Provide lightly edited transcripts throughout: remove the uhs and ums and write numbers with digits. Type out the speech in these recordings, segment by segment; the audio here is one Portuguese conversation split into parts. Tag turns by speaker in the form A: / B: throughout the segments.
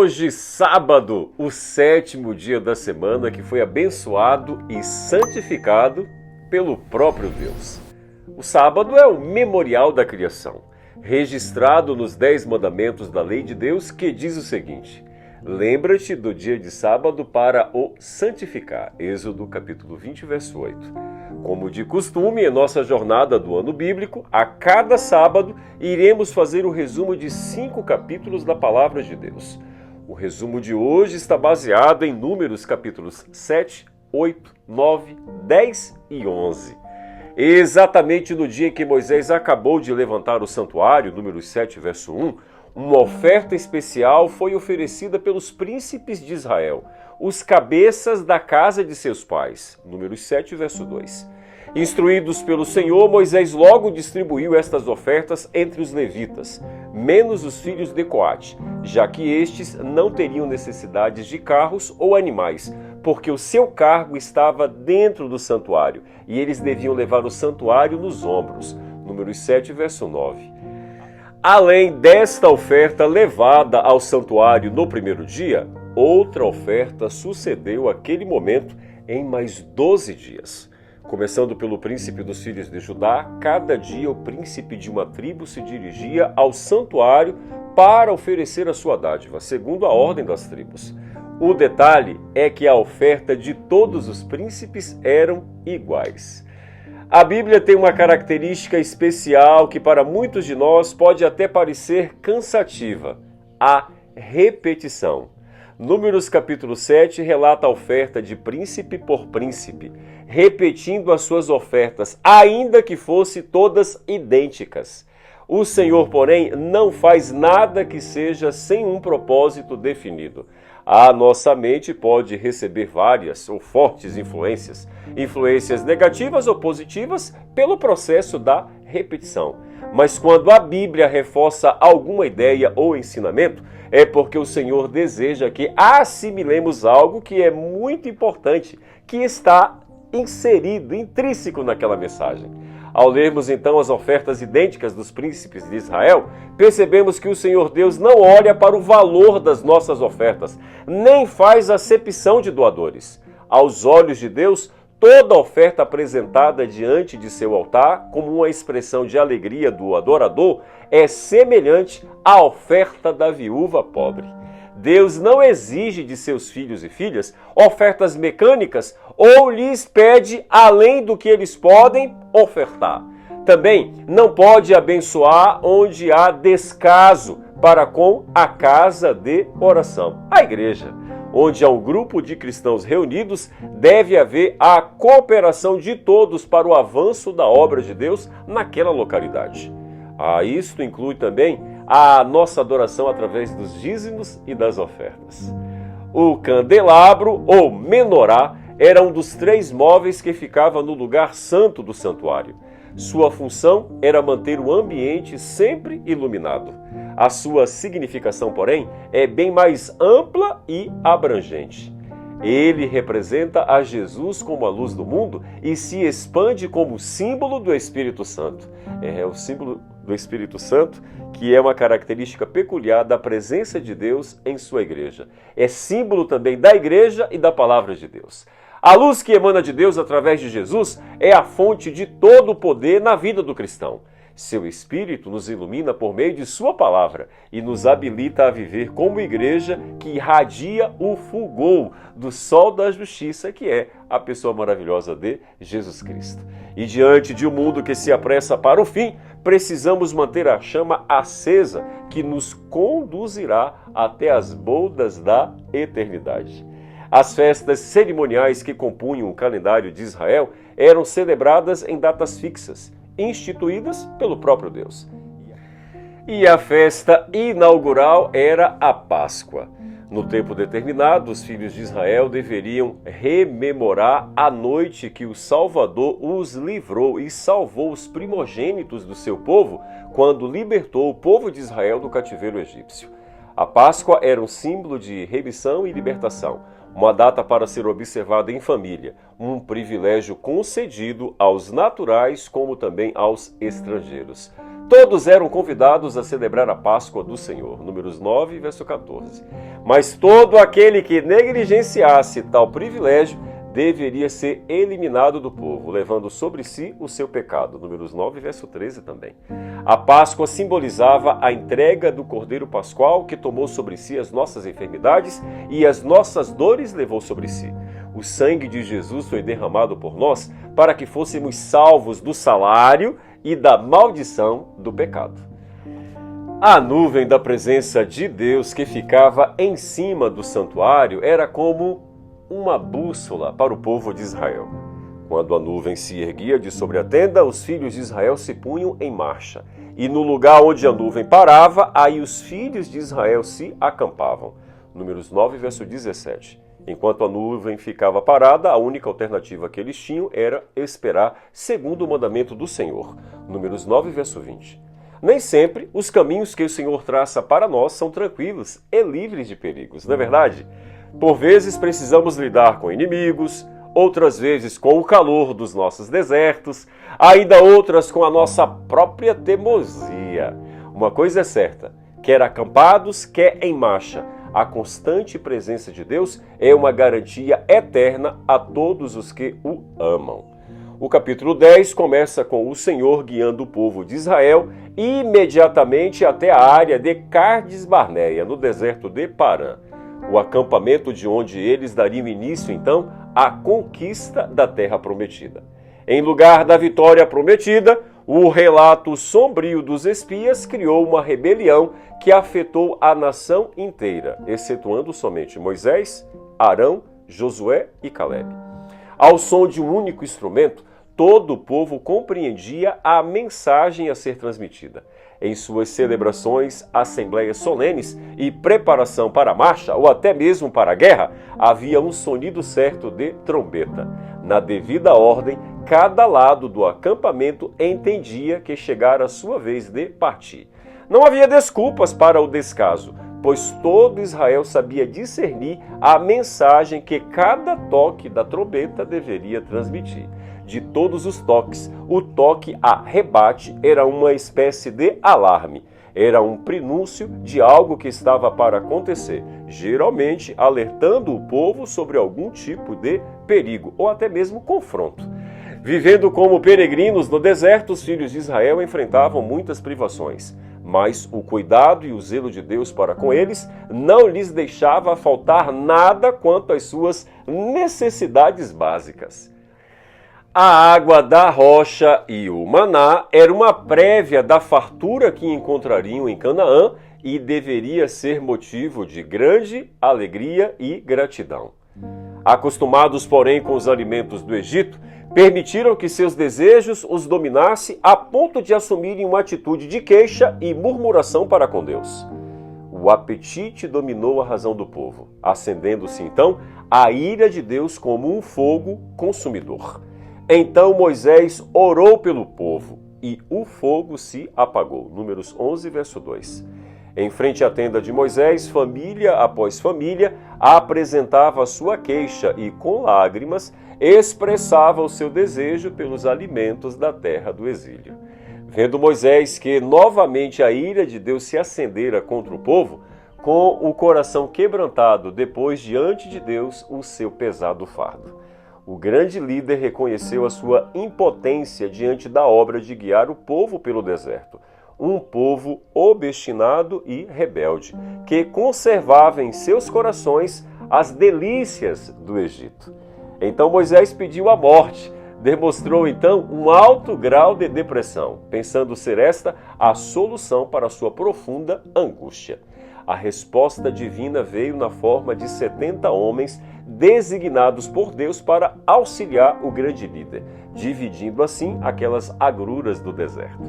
A: Hoje, sábado, o 7º dia da semana que foi abençoado e santificado pelo próprio Deus. O sábado é o memorial da criação, registrado nos 10 mandamentos da lei de Deus, que diz o seguinte: lembra-te do dia de sábado para o santificar. Êxodo capítulo 20, verso 8. Como de costume, em nossa jornada do ano bíblico, a cada sábado iremos fazer o resumo de 5 capítulos da Palavra de Deus. O resumo de hoje está baseado em Números capítulos 7, 8, 9, 10 e 11. Exatamente no dia em que Moisés acabou de levantar o santuário, Números 7, verso 1, uma oferta especial foi oferecida pelos príncipes de Israel, os cabeças da casa de seus pais. Números 7, verso 2. Instruídos pelo Senhor, Moisés logo distribuiu estas ofertas entre os levitas, menos os filhos de Coate, já que estes não teriam necessidades de carros ou animais, porque o seu cargo estava dentro do santuário e eles deviam levar o santuário nos ombros. Números 7, verso 9. Além desta oferta levada ao santuário no primeiro dia, outra oferta sucedeu aquele momento em mais 12 dias. Começando pelo príncipe dos filhos de Judá, cada dia o príncipe de uma tribo se dirigia ao santuário para oferecer a sua dádiva, segundo a ordem das tribos. O detalhe é que a oferta de todos os príncipes eram iguais. A Bíblia tem uma característica especial que para muitos de nós pode até parecer cansativa: a repetição. Números capítulo 7 relata a oferta de príncipe por príncipe, repetindo as suas ofertas, ainda que fossem todas idênticas. O Senhor, porém, não faz nada que seja sem um propósito definido. A nossa mente pode receber várias ou fortes influências negativas ou positivas, pelo processo da repetição. Mas quando a Bíblia reforça alguma ideia ou ensinamento, é porque o Senhor deseja que assimilemos algo que é muito importante, que está inserido, intrínseco naquela mensagem. Ao lermos então as ofertas idênticas dos príncipes de Israel, percebemos que o Senhor Deus não olha para o valor das nossas ofertas, nem faz acepção de doadores. Aos olhos de Deus, toda oferta apresentada diante de seu altar, como uma expressão de alegria do adorador, é semelhante à oferta da viúva pobre. Deus não exige de seus filhos e filhas ofertas mecânicas ou lhes pede além do que eles podem ofertar. Também não pode abençoar onde há descaso para com a casa de oração, a igreja. Onde há um grupo de cristãos reunidos, deve haver a cooperação de todos para o avanço da obra de Deus naquela localidade. Isto inclui também a nossa adoração através dos dízimos e das ofertas. O candelabro, ou menorá, era um dos 3 móveis que ficava no lugar santo do santuário. Sua função era manter o ambiente sempre iluminado. A sua significação, porém, é bem mais ampla e abrangente. Ele representa a Jesus como a luz do mundo e se expande como símbolo do Espírito Santo. É o símbolo do Espírito Santo, que é uma característica peculiar da presença de Deus em sua igreja. É símbolo também da igreja e da palavra de Deus. A luz que emana de Deus através de Jesus é a fonte de todo o poder na vida do cristão. Seu Espírito nos ilumina por meio de sua palavra e nos habilita a viver como igreja que irradia o fulgor do sol da justiça, que é a pessoa maravilhosa de Jesus Cristo. E diante de um mundo que se apressa para o fim, precisamos manter a chama acesa que nos conduzirá até as bodas da eternidade. As festas cerimoniais que compunham o calendário de Israel eram celebradas em datas fixas, instituídas pelo próprio Deus. E a festa inaugural era a Páscoa. No tempo determinado, os filhos de Israel deveriam rememorar a noite que o Salvador os livrou e salvou os primogênitos do seu povo quando libertou o povo de Israel do cativeiro egípcio. A Páscoa era um símbolo de remissão e libertação, uma data para ser observada em família, um privilégio concedido aos naturais como também aos estrangeiros. Todos eram convidados a celebrar a Páscoa do Senhor. Números 9, verso 14. Mas todo aquele que negligenciasse tal privilégio deveria ser eliminado do povo, levando sobre si o seu pecado. Números 9, verso 13 também. A Páscoa simbolizava a entrega do Cordeiro Pascual que tomou sobre si as nossas enfermidades e as nossas dores levou sobre si. O sangue de Jesus foi derramado por nós para que fôssemos salvos do salário e da maldição do pecado. A nuvem da presença de Deus que ficava em cima do santuário era como uma bússola para o povo de Israel. Quando a nuvem se erguia de sobre a tenda, os filhos de Israel se punham em marcha. E no lugar onde a nuvem parava, aí os filhos de Israel se acampavam. Números 9, verso 17. Enquanto a nuvem ficava parada, a única alternativa que eles tinham era esperar segundo o mandamento do Senhor. Números 9, verso 20. Nem sempre os caminhos que o Senhor traça para nós são tranquilos e livres de perigos, não é verdade? Por vezes precisamos lidar com inimigos, outras vezes com o calor dos nossos desertos, ainda outras com a nossa própria teimosia. Uma coisa é certa, quer acampados, quer em marcha, a constante presença de Deus é uma garantia eterna a todos os que o amam. O capítulo 10 começa com o Senhor guiando o povo de Israel imediatamente até a área de Cardes Barneia, no deserto de Parã. O acampamento de onde eles dariam início, então, à conquista da terra prometida. Em lugar da vitória prometida, o relato sombrio dos espias criou uma rebelião que afetou a nação inteira, excetuando somente Moisés, Arão, Josué e Calebe. Ao som de um único instrumento, todo o povo compreendia a mensagem a ser transmitida. Em suas celebrações, assembleias solenes e preparação para a marcha, ou até mesmo para a guerra, havia um sonido certo de trombeta. Na devida ordem, cada lado do acampamento entendia que chegara a sua vez de partir. Não havia desculpas para o descaso, pois todo Israel sabia discernir a mensagem que cada toque da trombeta deveria transmitir. De todos os toques, o toque a rebate era uma espécie de alarme. Era um prenúncio de algo que estava para acontecer, geralmente alertando o povo sobre algum tipo de perigo ou até mesmo confronto. Vivendo como peregrinos no deserto, os filhos de Israel enfrentavam muitas privações, mas o cuidado e o zelo de Deus para com eles não lhes deixava faltar nada quanto às suas necessidades básicas. A água da rocha e o maná era uma prévia da fartura que encontrariam em Canaã e deveria ser motivo de grande alegria e gratidão. Acostumados, porém, com os alimentos do Egito, permitiram que seus desejos os dominassem a ponto de assumirem uma atitude de queixa e murmuração para com Deus. O apetite dominou a razão do povo, acendendo-se então a ira de Deus como um fogo consumidor. Então Moisés orou pelo povo e o fogo se apagou. Números 11, verso 2. Em frente à tenda de Moisés, família após família apresentava a sua queixa e, com lágrimas, expressava o seu desejo pelos alimentos da terra do exílio. Vendo Moisés que novamente a ira de Deus se acendera contra o povo, com o coração quebrantado, depois diante de Deus o seu pesado fardo. O grande líder reconheceu a sua impotência diante da obra de guiar o povo pelo deserto. Um povo obstinado e rebelde, que conservava em seus corações as delícias do Egito. Então Moisés pediu a morte, demonstrou então um alto grau de depressão, pensando ser esta a solução para sua profunda angústia. A resposta divina veio na forma de 70 homens designados por Deus para auxiliar o grande líder, dividindo assim aquelas agruras do deserto.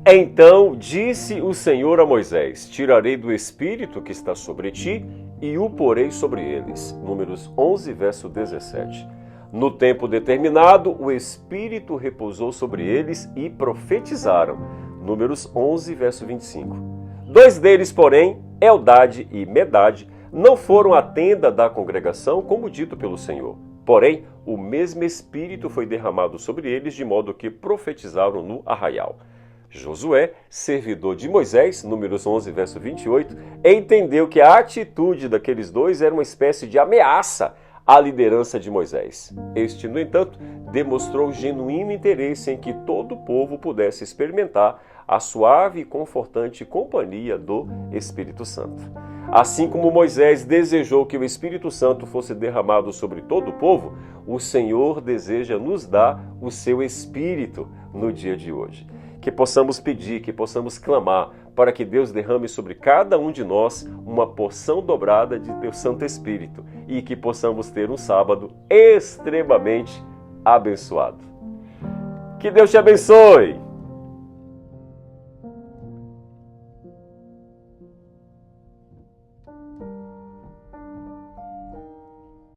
A: Então disse o Senhor a Moisés: tirarei do espírito que está sobre ti e o porei sobre eles. Números 11, verso 17. No tempo determinado, o espírito repousou sobre eles e profetizaram. Números 11, verso 25. 2 deles, porém, Eldade e Medade, não foram à tenda da congregação, como dito pelo Senhor. Porém, o mesmo Espírito foi derramado sobre eles, de modo que profetizaram no arraial. Josué, servidor de Moisés, Números 11, verso 28, entendeu que a atitude daqueles dois era uma espécie de ameaça à liderança de Moisés. Este, no entanto, demonstrou genuíno interesse em que todo o povo pudesse experimentar a suave e confortante companhia do Espírito Santo. Assim como Moisés desejou que o Espírito Santo fosse derramado sobre todo o povo, o Senhor deseja nos dar o seu Espírito no dia de hoje. Que possamos pedir, que possamos clamar para que Deus derrame sobre cada um de nós uma porção dobrada de Teu Santo Espírito e que possamos ter um sábado extremamente abençoado. Que Deus te abençoe!